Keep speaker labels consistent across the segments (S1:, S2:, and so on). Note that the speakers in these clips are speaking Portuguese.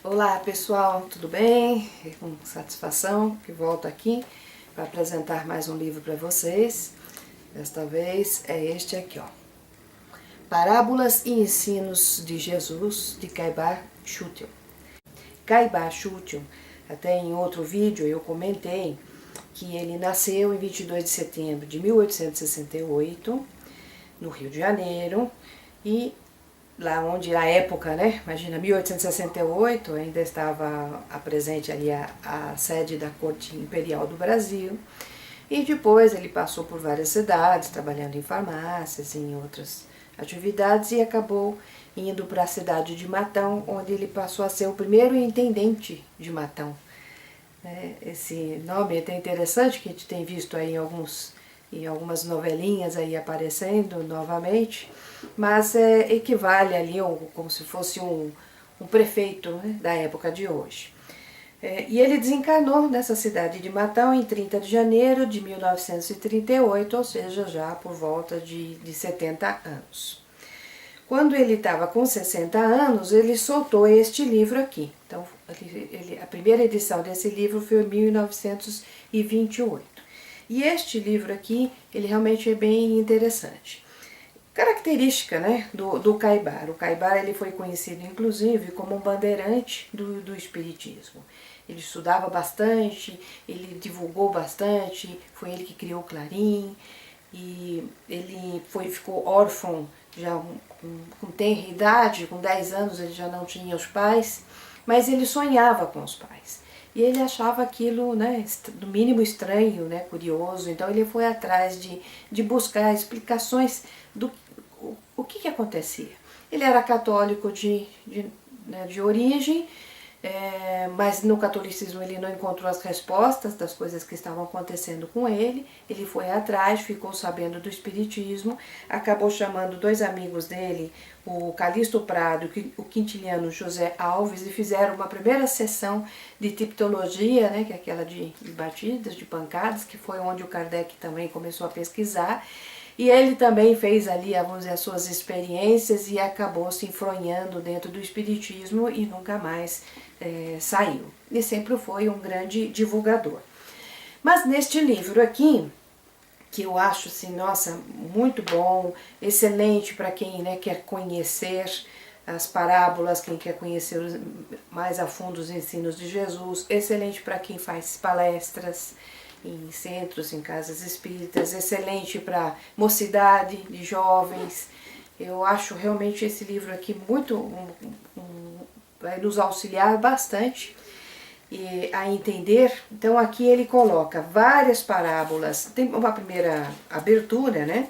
S1: Olá pessoal, tudo bem? É com satisfação que volto aqui para apresentar mais um livro para vocês. Desta vez é este aqui, ó. Parábolas e Ensinos de Jesus, de Caibar Schutel. Caibar Schutel, até em outro vídeo eu comentei que ele nasceu em 22 de setembro de 1868, no Rio de Janeiro, e lá onde na época, né, imagina, 1868, ainda estava presente ali a sede da Corte Imperial do Brasil, e depois ele passou por várias cidades, trabalhando em farmácias, em outras atividades, e acabou indo para a cidade de Matão, onde ele passou a ser o primeiro intendente de Matão. Esse nome é até interessante, que a gente tem visto aí em algumas novelinhas aí aparecendo novamente, mas equivale ali como se fosse um prefeito, né, da época de hoje. E ele desencarnou nessa cidade de Matão em 30 de janeiro de 1938, ou seja, já por volta de 70 anos. Quando ele estava com 60 anos, ele soltou este livro aqui. Então, a primeira edição desse livro foi em 1928. E este livro aqui, ele realmente é bem interessante. Característica, né, do Caibar. O Caibar ele foi conhecido, inclusive, como um bandeirante do espiritismo. Ele estudava bastante, ele divulgou bastante, foi ele que criou o Clarim, e ele ficou órfão já com tenra idade, com 10 anos ele já não tinha os pais, mas ele sonhava com os pais. E ele achava aquilo, né, no mínimo estranho, né, curioso, então ele foi atrás de buscar explicações do o que acontecia. Ele era católico de origem, mas no catolicismo ele não encontrou as respostas das coisas que estavam acontecendo com ele. Ele foi atrás, ficou sabendo do espiritismo, acabou chamando dois amigos dele, o Calixto Prado e o quintiliano José Alves, e fizeram uma primeira sessão de tipologia, né, que é aquela de batidas, de pancadas, que foi onde o Kardec também começou a pesquisar. E ele também fez ali, vamos dizer, as suas experiências e acabou se enfronhando dentro do espiritismo e nunca mais saiu. E sempre foi um grande divulgador. Mas neste livro aqui, que eu acho assim, nossa, muito bom, excelente para quem, né, quer conhecer as parábolas, quem quer conhecer mais a fundo os ensinos de Jesus, excelente para quem faz palestras em centros, em casas espíritas, excelente para mocidade, de jovens. Eu acho realmente esse livro aqui muito, vai nos auxiliar bastante a entender. Então aqui ele coloca várias parábolas, tem uma primeira abertura, né,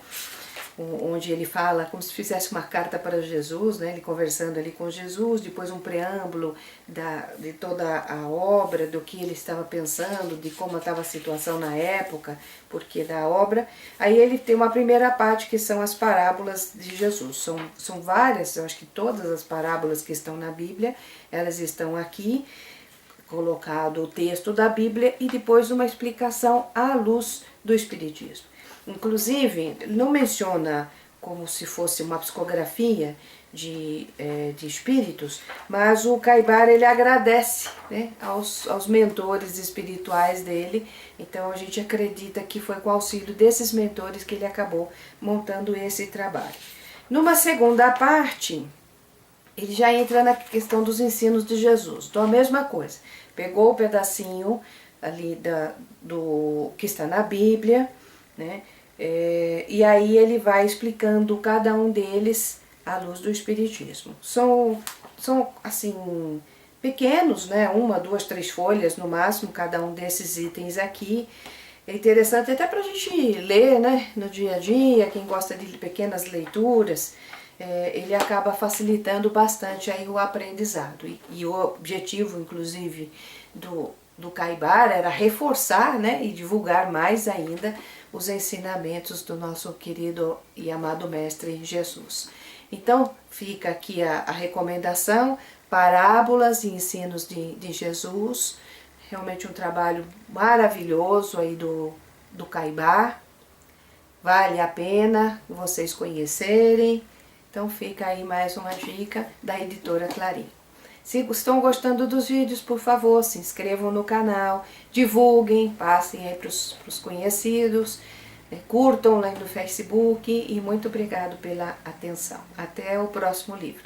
S1: onde ele fala como se fizesse uma carta para Jesus, né, ele conversando ali com Jesus, depois um preâmbulo de toda a obra, do que ele estava pensando, de como estava a situação na época, porque da obra. Aí ele tem uma primeira parte que são as parábolas de Jesus, são várias, eu acho que todas as parábolas que estão na Bíblia, elas estão aqui, colocado o texto da Bíblia e depois uma explicação à luz do Espiritismo. Inclusive, não menciona como se fosse uma psicografia de espíritos, mas o Caibar ele agradece, né, aos mentores espirituais dele. Então a gente acredita que foi com o auxílio desses mentores que ele acabou montando esse trabalho. Numa segunda parte, ele já entra na questão dos ensinos de Jesus. Então a mesma coisa, pegou o pedacinho ali do que está na Bíblia, né? E aí ele vai explicando cada um deles à luz do Espiritismo. São assim, pequenos, né? 1, 2, 3 folhas no máximo, cada um desses itens aqui. É interessante até para a gente ler, né, no dia a dia, quem gosta de pequenas leituras, ele acaba facilitando bastante aí o aprendizado. E o objetivo, inclusive, do Caibar era reforçar, né, e divulgar mais ainda os ensinamentos do nosso querido e amado Mestre Jesus. Então, fica aqui a recomendação, parábolas e ensinos de Jesus, realmente um trabalho maravilhoso aí do Caibar, vale a pena vocês conhecerem. Então fica aí mais uma dica da editora Clarim. Se estão gostando dos vídeos, por favor, se inscrevam no canal, divulguem, passem aí para os conhecidos, curtam lá no Facebook e muito obrigado pela atenção. Até o próximo livro.